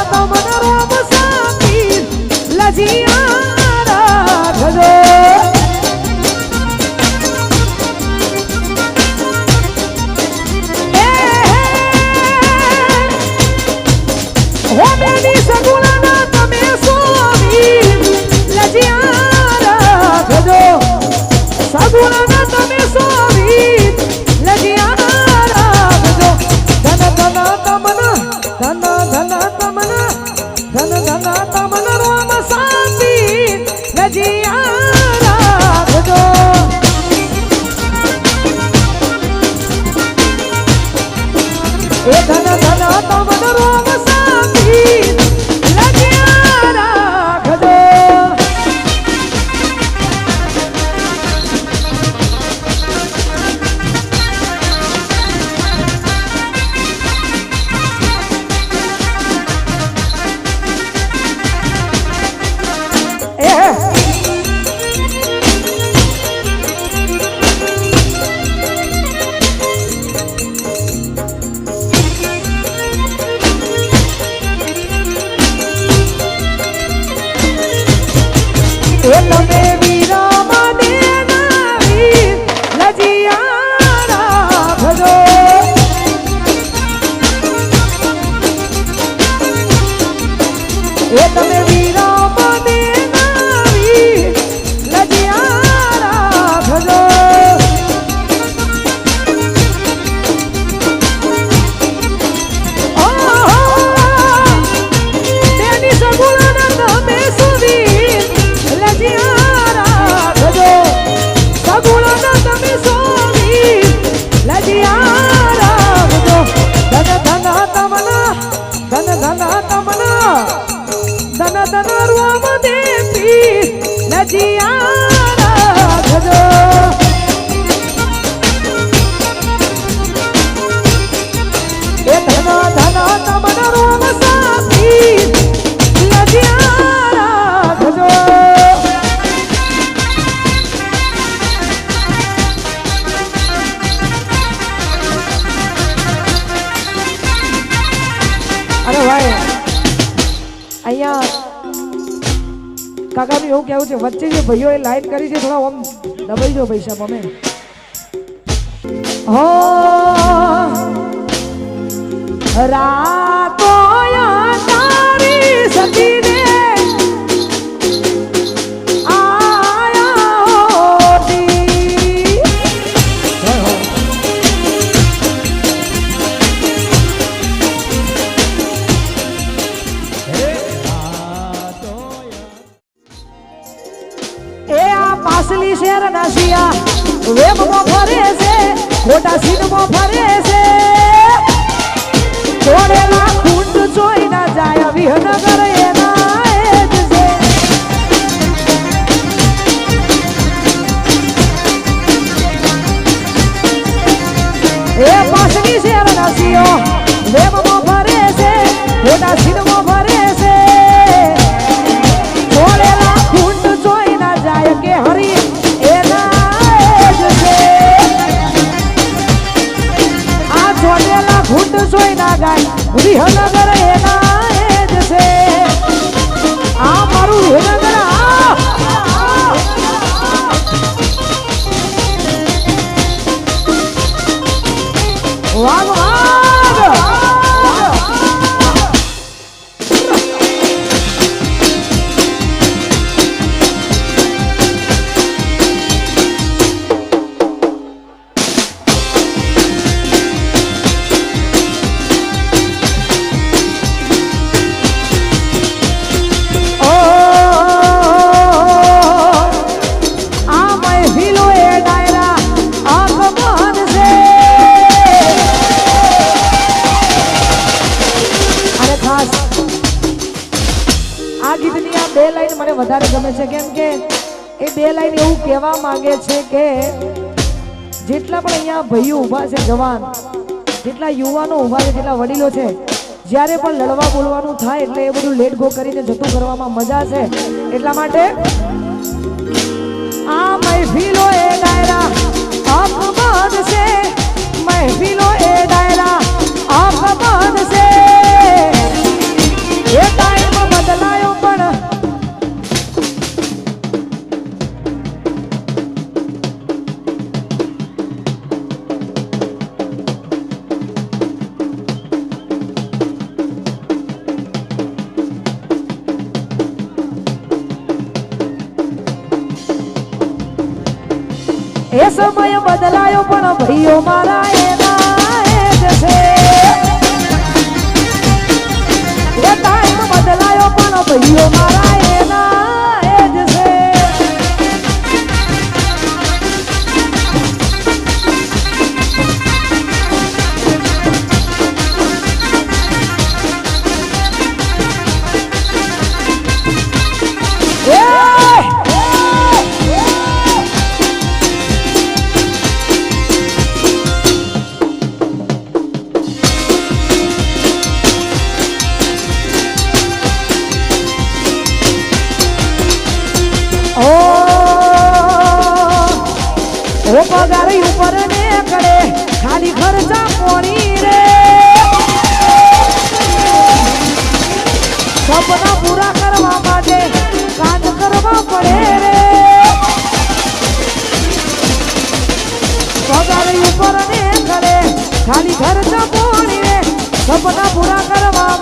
તમન રોમ સાપી લજિયા રાખજો હો બેની સગુણાના તમે સ્વામી લજિયા રાખજો સગુણાના તમે સ્વામી લજિયા રાખજો ધન ધન તમન ધન ધન તમન ધન ધન તમન રોમ શાંતિ લજિયા રાખજો એ ધન ધન તમન રોમ શાંતિ લજિયા રાખજો તમે વિરામ દેનારી લજિયા રાખજો એ તમે વિરામ દેનારી લજિયા રાખજો તેની સગુણાના તમે સુધી લજિયા રાખજો સગુણાના તમે સ્વામી લજિયા રાખજો ધન ધન તમના ધન ધન તમના ધન ધન રોમ દેવી લજિયા રાખજો એ ધન ધન તમન રોમ સાપી લજિયા રાખજો અરે ભાઈ અહીંયા કાકાનું એવું કેવું છે વચ્ચે જે ભાઈઓ એ લાઈન કરી છે થોડા ઓમ દબાઈ દો પૈસા તમે હો રાતો તારી સતીને પાસલી શેર નાસિયા વેબમાં ફરે છે ખોટા સીનમાં ફરે છે છોડેલા કુંડ જોઈ ના જાય વિહનગર એના એજ છે એ પાસલી શેર નાસિયો વેબમાં ફરે છે ખોટા સીનમાં ફરે છે છોડેલા કુંડ જોઈ ના જાય કે હરી ઘૂંટ જોઈ ના ગાય વિહનગર એના એજ છે આ મારું વિહનગર વાગ વધારે ગમે છે કેમ કે એ બે લાઈન એવું કહેવા માંગે છે કે જેટલા પણ અહીંયા ભાઈઓ ઊભા છે જવાન જેટલા યુવાનો ઊભા છે જેટલા વડીલો છે જ્યારે પણ લડવા બોલવાનું થાય એટલે એ બધું લેટ ગો કરીને જતું કરવામાં મજા છે એટલા માટે આ મહેફિલો એ ડાયરા અપમાન છે મહેફિલો એ ડાયરા અપમાન છે એ એ સમય બદલાયો પણ ભાઈઓ મારા એના એ જ છે એ ટાઈમ બદલાયો પણ ભાઈઓ મારા એના એ જ છે ઓ પગાર ઉપર ને કરે ખાલી ખર્ચા પોણી રે સપના પૂરા કરવા માટે કામ કરવા પડે રે પગાર ઉપર ને કરે ખાલી ખર્ચા પોણી રે સપના પૂરા કરવા